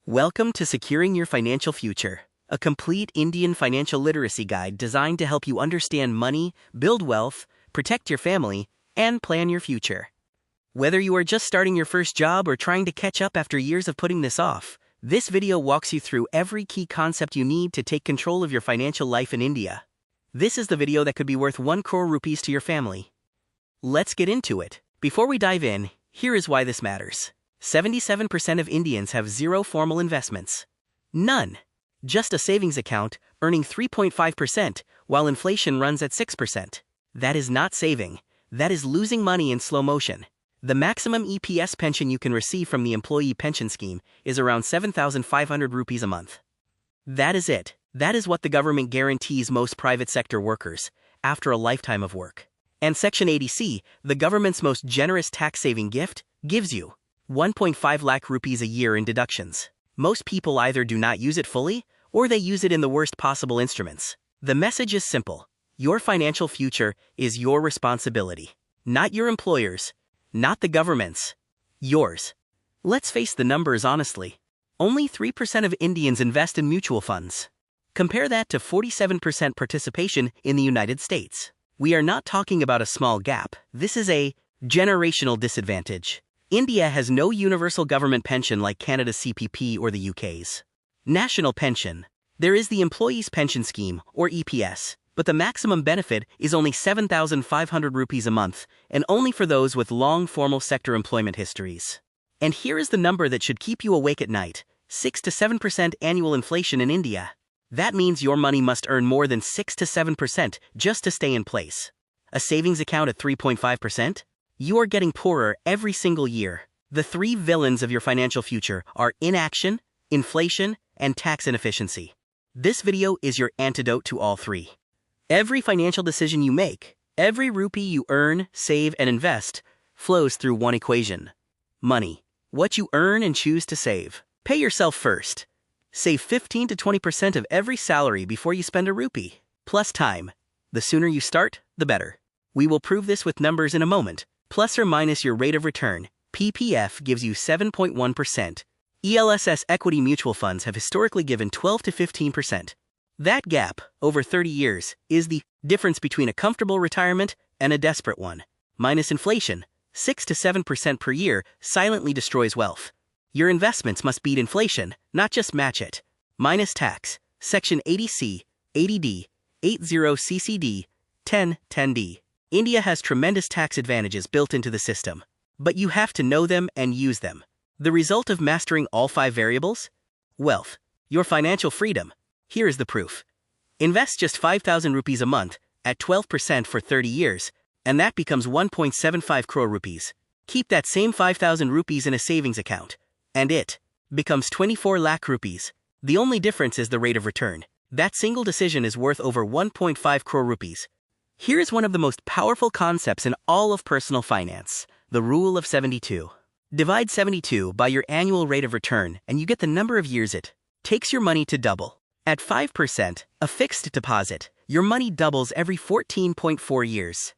Welcome to Securing Your Financial Future, a complete Indian financial literacy guide designed to help you understand money, build wealth, protect your family, and plan your future. Whether you are just starting your first job or trying to catch up after years of putting this off, this video walks you through every key concept you need to take control of your financial life in India. This is the video that could be worth 1 crore rupees to your family. Let's get into it. Before we dive in, here is why this matters. 77% of Indians have zero formal investments. None. Just a savings account, earning 3.5%, while inflation runs at 6%. That is not saving. That is losing money in slow motion. The maximum EPS pension you can receive from the employee pension scheme is around 7,500 rupees a month. That is it. That is what the government guarantees most private sector workers, after a lifetime of work. And Section 80C, the government's most generous tax-saving gift, gives you 1.5 lakh rupees a year in deductions. Most people either do not use it fully, or they use it in the worst possible instruments. The message is simple. Your financial future is your responsibility. Not your employer's, not the government's, yours. Let's face the numbers honestly. Only 3% of Indians invest in mutual funds. Compare that to 47% participation in the United States. We are not talking about a small gap. This is a generational disadvantage. India has no universal government pension like Canada's CPP or the UK's national pension. There is the Employees Pension Scheme, or EPS, but the maximum benefit is only 7,500 rupees a month, and only for those with long formal sector employment histories. And here is the number that should keep you awake at night: 6 to 7% annual inflation in India. That means your money must earn more than 6 to 7% just to stay in place. A savings account at 3.5%? You are getting poorer every single year. The three villains of your financial future are inaction, inflation, and tax inefficiency. This video is your antidote to all three. Every financial decision you make, every rupee you earn, save, and invest, flows through one equation: money. What you earn and choose to save. Pay yourself first. Save 15 to 20% of every salary before you spend a rupee. Plus time. The sooner you start, the better. We will prove this with numbers in a moment. Plus or minus your rate of return, PPF gives you 7.1%. ELSS equity mutual funds have historically given 12 to 15%. That gap, over 30 years, is the difference between a comfortable retirement and a desperate one. Minus inflation, 6 to 7% per year silently destroys wealth. Your investments must beat inflation, not just match it. Minus tax, Section 80C, 80D, 80CCD, 1010D. India has tremendous tax advantages built into the system, but you have to know them and use them. The result of mastering all 5 variables? Wealth. Your financial freedom. Here is the proof. Invest just 5,000 rupees a month at 12% for 30 years, and that becomes 1.75 crore rupees. Keep that same 5,000 rupees in a savings account, and it becomes 24 lakh rupees. The only difference is the rate of return. That single decision is worth over 1.5 crore rupees. Here is one of the most powerful concepts in all of personal finance: the rule of 72. Divide 72 by your annual rate of return and you get the number of years it takes your money to double. At 5%, a fixed deposit, your money doubles every 14.4 years.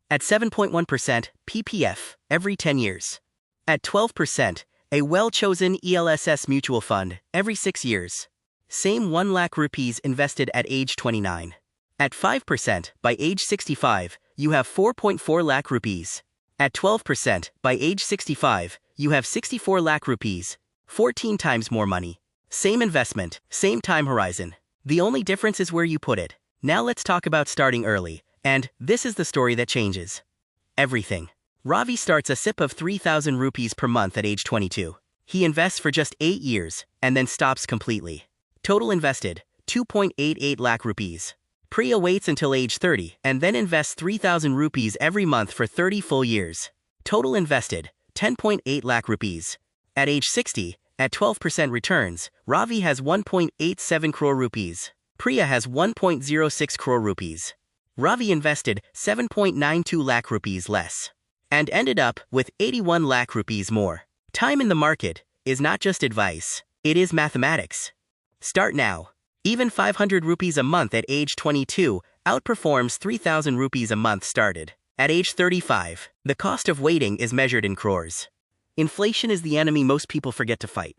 At 7.1%, PPF, every 10 years. At 12%, a well-chosen ELSS mutual fund, every 6 years. Same 1 lakh rupees invested at age 29. At 5%, by age 65, you have 4.4 lakh rupees. At 12%, by age 65, you have 64 lakh rupees, 14 times more money. Same investment, same time horizon. The only difference is where you put it. Now let's talk about starting early, and this is the story that changes everything. Ravi starts a SIP of 3,000 rupees per month at age 22. He invests for just 8 years, and then stops completely. Total invested, 2.88 lakh rupees. Priya waits until age 30 and then invests 3,000 rupees every month for 30 full years. Total invested, 10.8 lakh rupees. At age 60, at 12% returns, Ravi has 1.87 crore rupees. Priya has 1.06 crore rupees. Ravi invested 7.92 lakh rupees less and ended up with 81 lakh rupees more. Time in the market is not just advice, it is mathematics. Start now. Even 500 rupees a month at age 22 outperforms 3,000 rupees a month started at age 35. The cost of waiting is measured in crores. Inflation is the enemy most people forget to fight.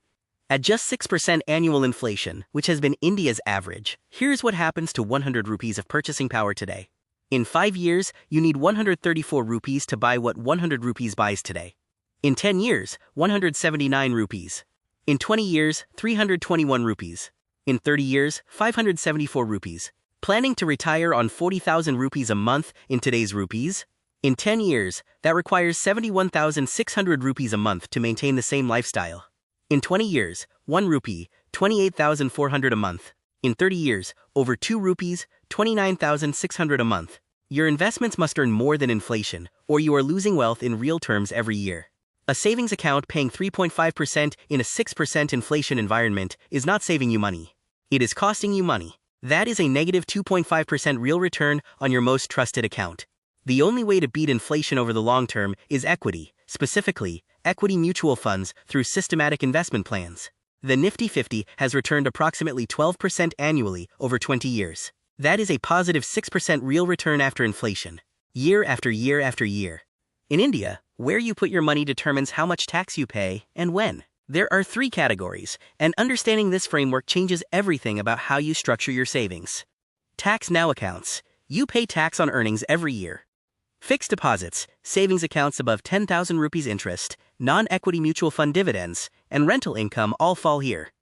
At just 6% annual inflation, which has been India's average, here's what happens to 100 rupees of purchasing power today. In 5 years, you need 134 rupees to buy what 100 rupees buys today. In 10 years, 179 rupees. In 20 years, 321 rupees. In 30 years, 574 rupees. Planning to retire on 40,000 rupees a month in today's rupees? In 10 years, that requires 71,600 rupees a month to maintain the same lifestyle. In 20 years, 1 rupee, 28,400 a month. In 30 years, over 2 rupees, 29,600 a month. Your investments must earn more than inflation, or you are losing wealth in real terms every year. A savings account paying 3.5% in a 6% inflation environment is not saving you money. It is costing you money. That is a negative 2.5% real return on your most trusted account. The only way to beat inflation over the long term is equity, specifically, equity mutual funds through systematic investment plans. The Nifty 50 has returned approximately 12% annually over 20 years. That is a positive 6% real return after inflation, year after year after year. In India, where you put your money determines how much tax you pay and when. There are 3 categories, and understanding this framework changes everything about how you structure your savings. Tax now accounts. You pay tax on earnings every year. Fixed deposits, savings accounts above 10,000 rupees interest, non-equity mutual fund dividends, and rental income all fall here.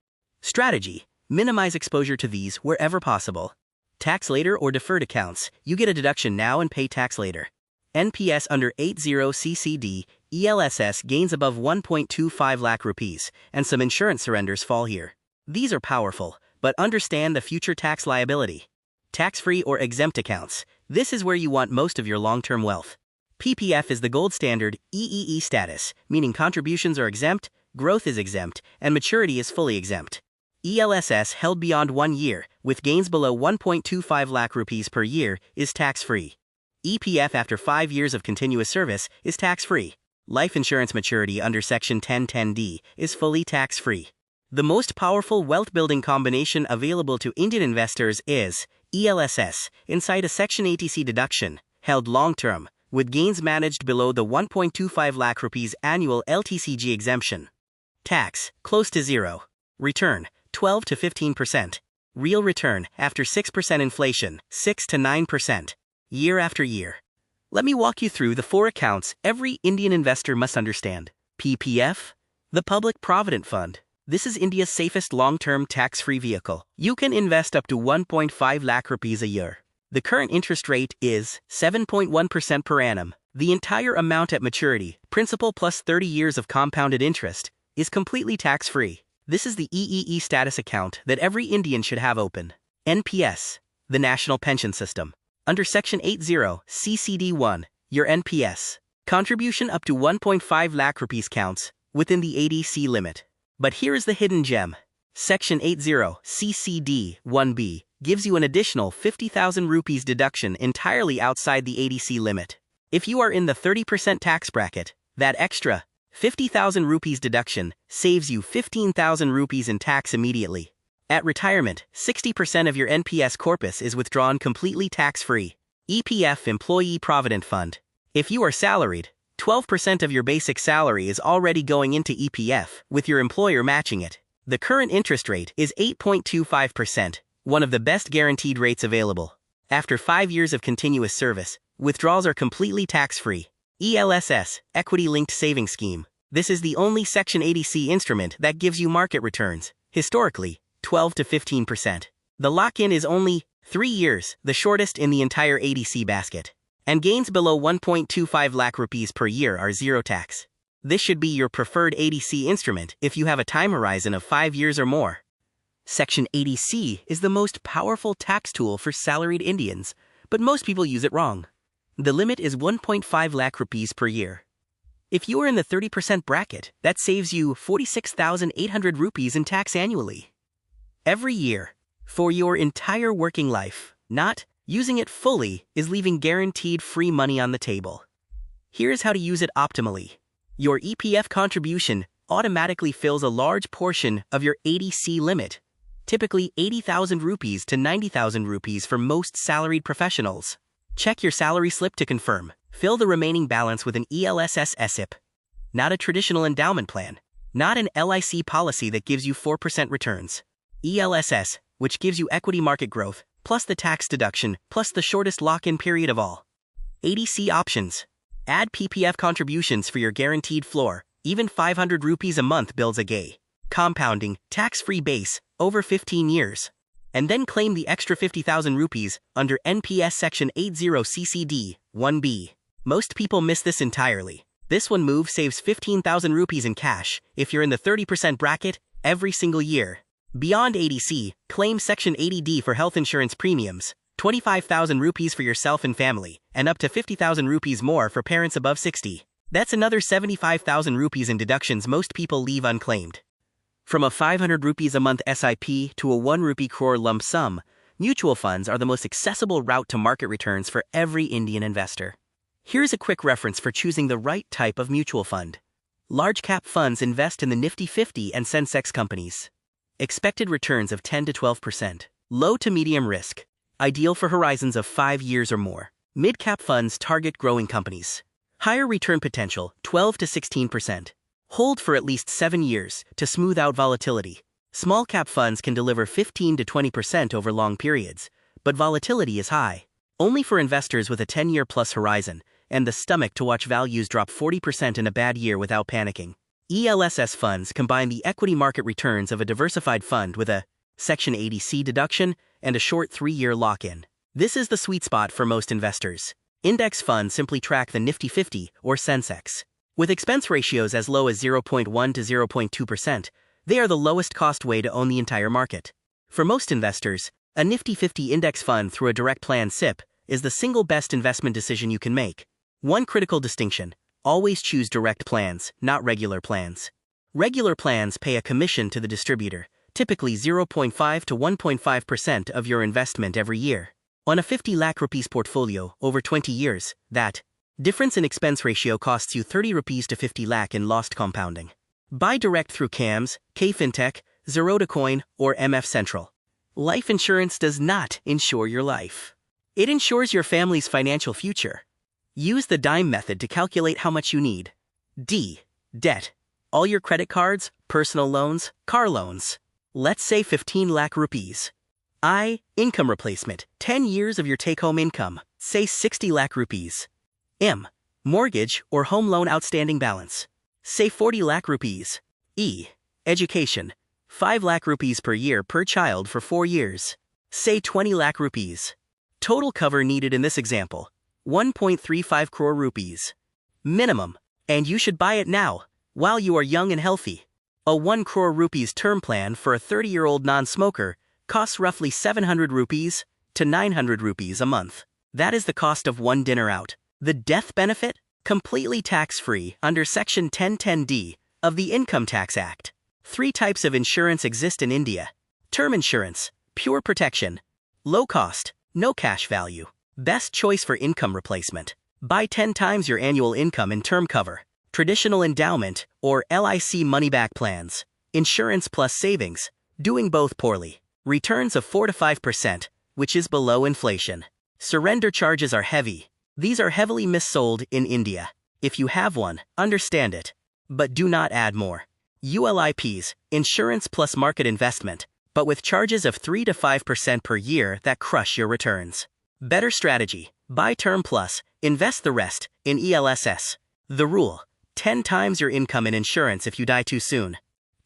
Strategy: minimize exposure to these wherever possible. Tax later or deferred accounts, you get a deduction now and pay tax later. NPS under 80 CCD, ELSS gains above 1.25 lakh rupees, and some insurance surrenders fall here. These are powerful, but understand the future tax liability. Tax-free or exempt accounts. This is where you want most of your long-term wealth. PPF is the gold standard EEE status, meaning contributions are exempt, growth is exempt, and maturity is fully exempt. ELSS held beyond 1 year, with gains below 1.25 lakh rupees per year, is tax-free. EPF after 5 years of continuous service is tax-free. Life insurance maturity under Section 1010D is fully tax-free. The most powerful wealth-building combination available to Indian investors is ELSS, inside a Section 80C deduction, held long-term, with gains managed below the 1.25 lakh rupees annual LTCG exemption. Tax, close to zero. Return, 12 to 15%. Real return, after 6% inflation, 6 to 9%. Year after year. Let me walk you through the 4 accounts every Indian investor must understand. PPF, the Public Provident Fund. This is India's safest long-term tax-free vehicle. You can invest up to 1.5 lakh rupees a year. The current interest rate is 7.1% per annum. The entire amount at maturity, principal plus 30 years of compounded interest, is completely tax-free. This is the EEE status account that every Indian should have open. NPS, the National Pension System. Under Section 80, CCD1, your NPS. Contribution up to 1.5 lakh rupees counts, within the 80C limit. But here is the hidden gem. Section 80, CCD1B, gives you an additional 50,000 rupees deduction entirely outside the 80C limit. If you are in the 30% tax bracket, that extra 50,000 rupees deduction saves you 15,000 rupees in tax immediately. At retirement, 60% of your NPS corpus is withdrawn completely tax-free. EPF Employee Provident Fund. If you are salaried, 12% of your basic salary is already going into EPF, with your employer matching it. The current interest rate is 8.25%, one of the best guaranteed rates available. After 5 years of continuous service, withdrawals are completely tax-free. ELSS, Equity-Linked Savings Scheme. This is the only Section 80C instrument that gives you market returns, historically, 12 to 15%. The lock-in is only 3 years, the shortest in the entire 80C basket. And gains below 1.25 lakh rupees per year are zero tax. This should be your preferred 80C instrument if you have a time horizon of 5 years or more. Section 80C is the most powerful tax tool for salaried Indians, but most people use it wrong. The limit is 1.5 lakh rupees per year. If you are in the 30% bracket, that saves you 46,800 rupees in tax annually. Every year, for your entire working life. Not using it fully is leaving guaranteed free money on the table. Here's how to use it optimally. Your EPF contribution automatically fills a large portion of your 80C limit, typically 80,000 rupees to 90,000 rupees for most salaried professionals. Check your salary slip to confirm. Fill the remaining balance with an ELSS SIP. Not a traditional endowment plan. not an LIC policy that gives you 4% returns. ELSS, which gives you equity market growth, plus the tax deduction, plus the shortest lock-in period of all. ADC options. Add PPF contributions for your guaranteed floor. Even 500 rupees a month builds a gay, compounding, tax-free base over 15 years. And then claim the extra 50,000 rupees under NPS Section 80 CCD 1B. Most people miss this entirely. This one move saves 15,000 rupees in cash if you're in the 30% bracket every single year. Beyond ADC, claim Section 80D for health insurance premiums, 25,000 rupees for yourself and family, and up to 50,000 rupees more for parents above 60. That's another 75,000 rupees in deductions most people leave unclaimed. From a 500 rupees a month SIP to a 1 rupee crore lump sum, mutual funds are the most accessible route to market returns for every Indian investor. Here's a quick reference for choosing the right type of mutual fund. Large cap funds invest in the Nifty 50 and Sensex companies. Expected returns of 10 to 12%. Low to medium risk. Ideal for horizons of 5 years or more. Mid-cap funds target growing companies. Higher return potential, 12 to 16%. Hold for at least 7 years to smooth out volatility. Small-cap funds can deliver 15 to 20% over long periods, but volatility is high. Only for investors with a 10-year plus horizon and the stomach to watch values drop 40% in a bad year without panicking. ELSS funds combine the equity market returns of a diversified fund with a Section 80C deduction and a short 3-year lock-in. This is the sweet spot for most investors. Index funds simply track the Nifty 50 or Sensex. With expense ratios as low as 0.1 to 0.2%, they are the lowest cost way to own the entire market. For most investors, a Nifty 50 index fund through a direct plan SIP is the single best investment decision you can make. One critical distinction: always choose direct plans, not regular plans. Regular plans pay a commission to the distributor, typically 0.5 to 1.5% of your investment every year. On a 50 lakh rupees portfolio over 20 years, that difference in expense ratio costs you 30 rupees to 50 lakh in lost compounding. Buy direct through CAMS, KFintech, Zerodha Coin, or MF Central. Life insurance does not insure your life. It ensures your family's financial future. Use the dime method to calculate how much you need. D. Debt. All your credit cards, personal loans, car loans. Let's say 15 lakh rupees. I. Income replacement. 10 years of your take-home income. Say 60 lakh rupees. M. Mortgage or home loan outstanding balance. Say 40 lakh rupees. E. Education. 5 lakh rupees per year per child for 4 years. Say 20 lakh rupees. Total cover needed in this example: 1.35 crore rupees. Minimum. And you should buy it now, while you are young and healthy. A 1 crore rupees term plan for a 30-year-old non-smoker costs roughly 700 rupees to 900 rupees a month. That is the cost of one dinner out. The death benefit? Completely tax-free under Section 1010D of the Income Tax Act. 3 types of insurance exist in India. Term insurance, pure protection. Low cost, no cash value. Best choice for income replacement. Buy 10 times your annual income in term cover. Traditional endowment or LIC money-back plans. Insurance plus savings. Doing both poorly. Returns of 4 to 5%, which is below inflation. Surrender charges are heavy. These are heavily missold in India. If you have one, understand it. But do not add more. ULIPs, insurance plus market investment, but with charges of 3 to 5% per year that crush your returns. Better strategy: buy term plus, invest the rest in ELSS. The rule: 10 times your income in insurance if you die too soon.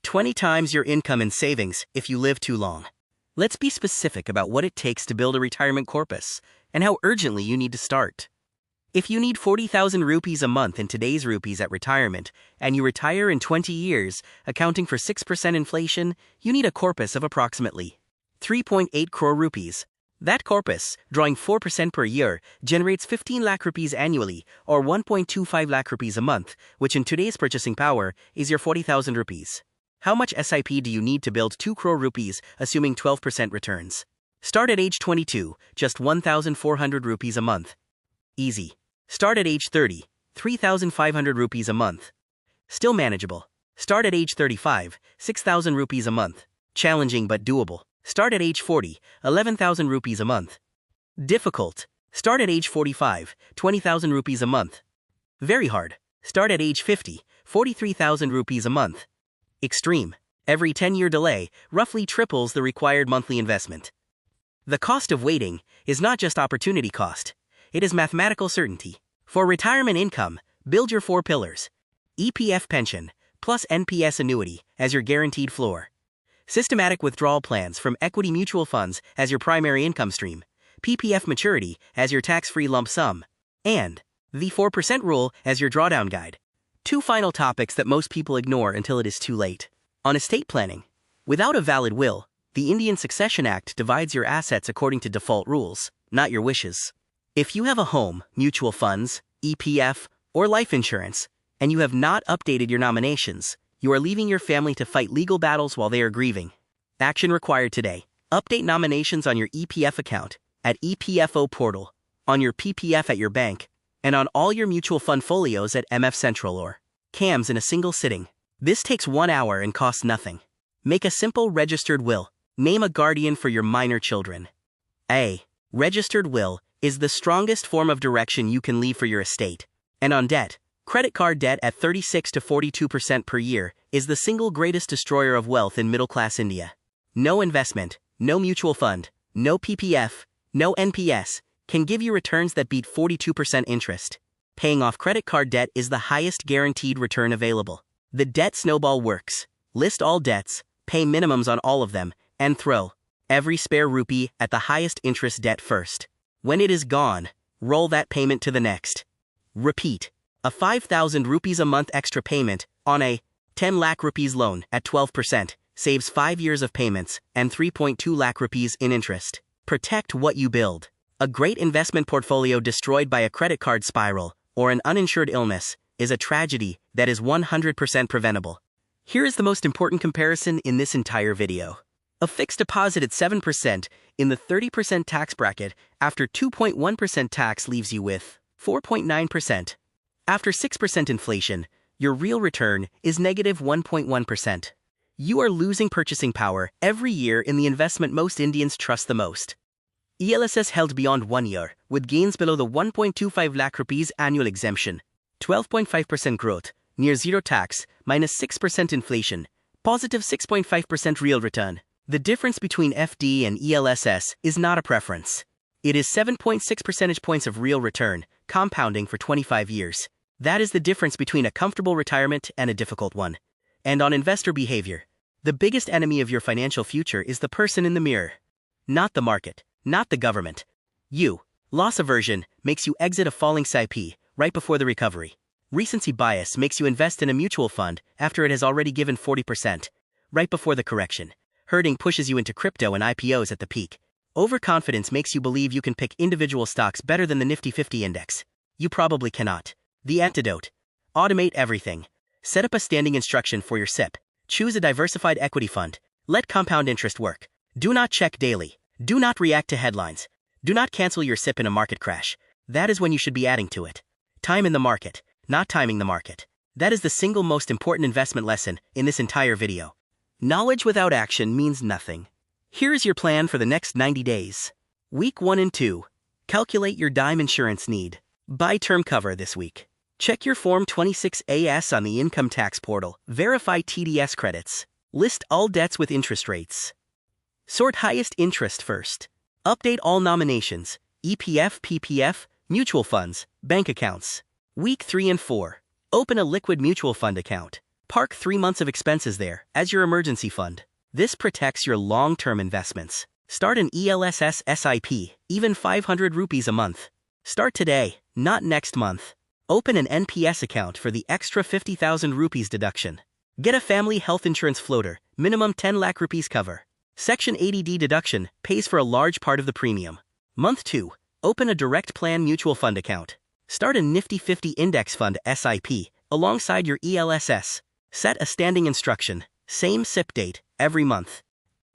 20 times your income in savings if you live too long. Let's be specific about what it takes to build a retirement corpus and how urgently you need to start. If you need 40,000 rupees a month in today's rupees at retirement, and you retire in 20 years, accounting for 6% inflation, you need a corpus of approximately 3.8 crore rupees. That corpus, drawing 4% per year, generates 15 lakh rupees annually, or 1.25 lakh rupees a month, which in today's purchasing power is your 40,000 rupees. How much SIP do you need to build 2 crore rupees, assuming 12% returns? Start at age 22, just 1,400 rupees a month. Easy. Start at age 30, 3,500 rupees a month. Still manageable. Start at age 35, 6,000 rupees a month. Challenging but doable. Start at age 40, 11,000 rupees a month. Difficult. Start at age 45, 20,000 rupees a month. Very hard. Start at age 50, 43,000 rupees a month. Extreme. Every 10-year delay roughly triples the required monthly investment. The cost of waiting is not just opportunity cost, it is mathematical certainty. For retirement income, build your 4 pillars. EPF pension, plus NPS annuity as your guaranteed floor. Systematic withdrawal plans from equity mutual funds as your primary income stream. PPF maturity as your tax-free lump sum. And the 4% rule as your drawdown guide. 2 final topics that most people ignore until it is too late. On estate planning. Without a valid will, the Indian Succession Act divides your assets according to default rules, not your wishes. If you have a home, mutual funds, EPF, or life insurance, and you have not updated your nominations, you are leaving your family to fight legal battles while they are grieving. Action required today. Update nominations on your EPF account, at EPFO portal, on your PPF at your bank, and on all your mutual fund folios at MF Central or CAMS in a single sitting. This takes 1 hour and costs nothing. Make a simple registered will. Name a guardian for your minor children. A registered will is the strongest form of direction you can leave for your estate. And on debt, credit card debt at 36 to 42% per year is the single greatest destroyer of wealth in middle-class India. No investment, no mutual fund, no PPF, no NPS can give you returns that beat 42% interest. Paying off credit card debt is the highest guaranteed return available. The debt snowball works. List all debts, pay minimums on all of them, and throw every spare rupee at the highest interest debt first. When it is gone, roll that payment to the next. Repeat. A 5,000 rupees a month extra payment on a 10 lakh rupees loan at 12% saves 5 years of payments and 3.2 lakh rupees in interest. Protect what you build. A great investment portfolio destroyed by a credit card spiral or an uninsured illness is a tragedy that is 100% preventable. Here is the most important comparison in this entire video. A fixed deposit at 7% in the 30% tax bracket after 2.1% tax leaves you with 4.9%. After 6% inflation, your real return is negative 1.1%. You are losing purchasing power every year in the investment most Indians trust the most. ELSS held beyond 1 year, with gains below the 1.25 lakh rupees annual exemption. 12.5% growth, near zero tax, minus 6% inflation, positive 6.5% real return. The difference between FD and ELSS is not a preference. It is 7.6 percentage points of real return, compounding for 25 years. That is the difference between a comfortable retirement and a difficult one. And on investor behavior, the biggest enemy of your financial future is the person in the mirror. Not the market, not the government. You. Loss aversion makes you exit a falling SIP right before the recovery. Recency bias makes you invest in a mutual fund after it has already given 40%, right before the correction. Herding pushes you into crypto and IPOs at the peak. Overconfidence makes you believe you can pick individual stocks better than the Nifty 50 index. You probably cannot. The antidote. Automate everything. Set up a standing instruction for your SIP. Choose a diversified equity fund. Let compound interest work. Do not check daily. Do not react to headlines. Do not cancel your SIP in a market crash. That is when you should be adding to it. Time in the market, not timing the market. That is the single most important investment lesson in this entire video. Knowledge without action means nothing. Here is your plan for the next 90 days. Week 1 and 2. Calculate your dime insurance need. Buy term cover this week. Check your Form 26AS on the income tax portal. Verify TDS credits. List all debts with interest rates. Sort highest interest first. Update all nominations, EPF, PPF, mutual funds, bank accounts. Week 3 and 4. Open a liquid mutual fund account. Park 3 months of expenses there as your emergency fund. This protects your long-term investments. Start an ELSS SIP, even 500 rupees a month. Start today, not next month. Open an NPS account for the extra 50,000 rupees deduction. Get a family health insurance floater, minimum 10 lakh rupees cover. Section 80D deduction pays for a large part of the premium. Month 2. Open a direct plan mutual fund account. Start a Nifty 50 index fund SIP alongside your ELSS. Set a standing instruction, same SIP date, every month.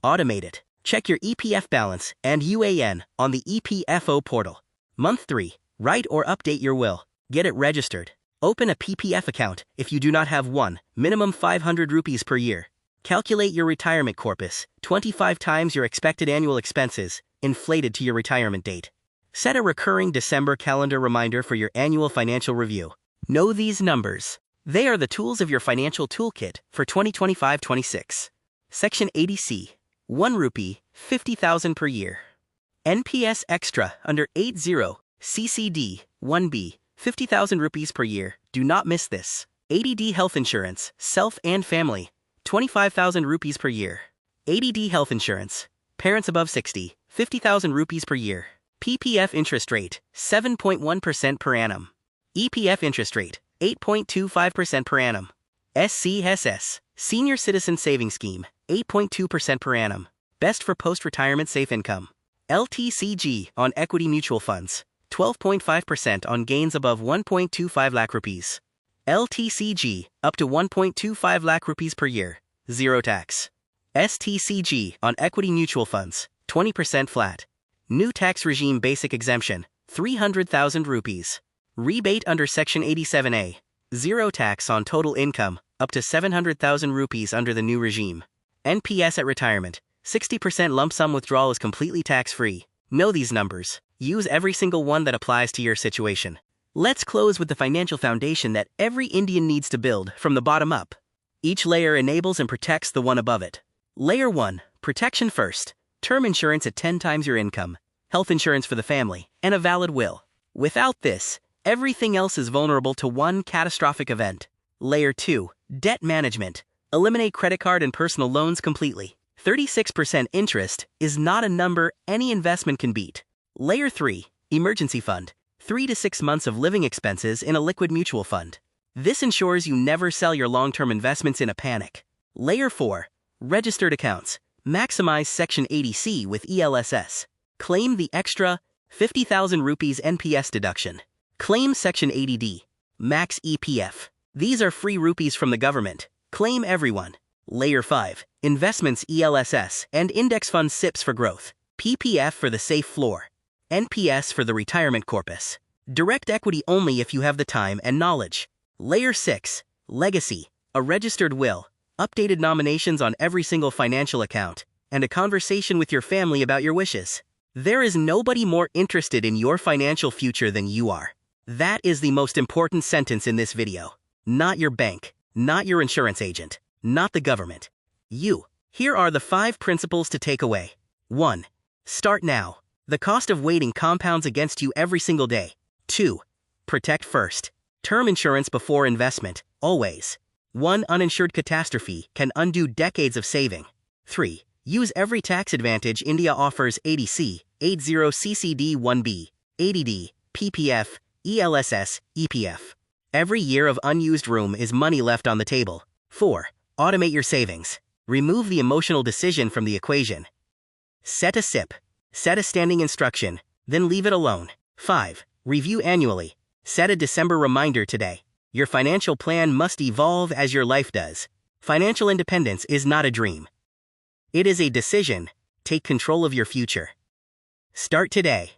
Automate it. Check your EPF balance and UAN on the EPFO portal. Month 3. Write or update your will. Get it registered. Open a PPF account if you do not have one, minimum 500 rupees per year. Calculate your retirement corpus, 25 times your expected annual expenses, inflated to your retirement date. Set a recurring December calendar reminder for your annual financial review. Know these numbers. They are the tools of your financial toolkit for 2025-26. Section 80C. 1 rupee, 50,000 per year. NPS Extra under 80 CCD 1B, 50,000 rupees per year. Do not miss this. ADD Health Insurance, Self and Family, 25,000 rupees per year. ADD Health Insurance, Parents above 60, 50,000 rupees per year. PPF interest rate, 7.1% per annum. EPF interest rate, 8.25% per annum. SCSS, Senior Citizen Savings Scheme, 8.2% per annum. Best for post-retirement safe income. LTCG on equity mutual funds, 12.5% on gains above 1.25 lakh rupees. LTCG, up to 1.25 lakh rupees per year, 0 tax. STCG on equity mutual funds, 20% flat. New tax regime basic exemption, 300,000 rupees. Rebate under Section 87A, 0 tax on total income, up to 700,000 rupees under the new regime. NPS at retirement, 60% lump sum withdrawal is completely tax-free. Know these numbers. Use every single one that applies to your situation. Let's close with the financial foundation that every Indian needs to build from the bottom up. Each layer enables and protects the one above it. Layer 1, protection first. Term insurance at 10 times your income, health insurance for the family, and a valid will. Without this, everything else is vulnerable to one catastrophic event. Layer 2, debt management. Eliminate credit card and personal loans completely. 36% interest is not a number any investment can beat. Layer 3, emergency fund. 3 to 6 months of living expenses in a liquid mutual fund. This ensures you never sell your long-term investments in a panic. Layer 4, registered accounts. Maximize Section 80C with ELSS. Claim the extra 50,000 rupees NPS deduction. Claim Section 80D. Max EPF. These are free rupees from the government. Claim everyone. Layer 5. Investments ELSS and index fund SIPs for growth. PPF for the safe floor. NPS for the retirement corpus. Direct equity only if you have the time and knowledge. Layer 6. Legacy. A registered will. Updated nominations on every single financial account. And a conversation with your family about your wishes. There is nobody more interested in your financial future than you are. That is the most important sentence in this video. Not your bank, not your insurance agent, not the government. You. Here are the 5 principles to take away. 1. Start now. The cost of waiting compounds against you every single day. 2. Protect first. Term insurance before investment, always. One uninsured catastrophe can undo decades of saving. 3. Use every tax advantage India offers 80C, 80 CCD 1B, ADD, PPF, ELSS, EPF. Every year of unused room is money left on the table. 4. Automate your savings. Remove the emotional decision from the equation. Set a SIP. Set a standing instruction, then leave it alone. 5. Review annually. Set a December reminder today. Your financial plan must evolve as your life does. Financial independence is not a dream. It is a decision. Take control of your future. Start today.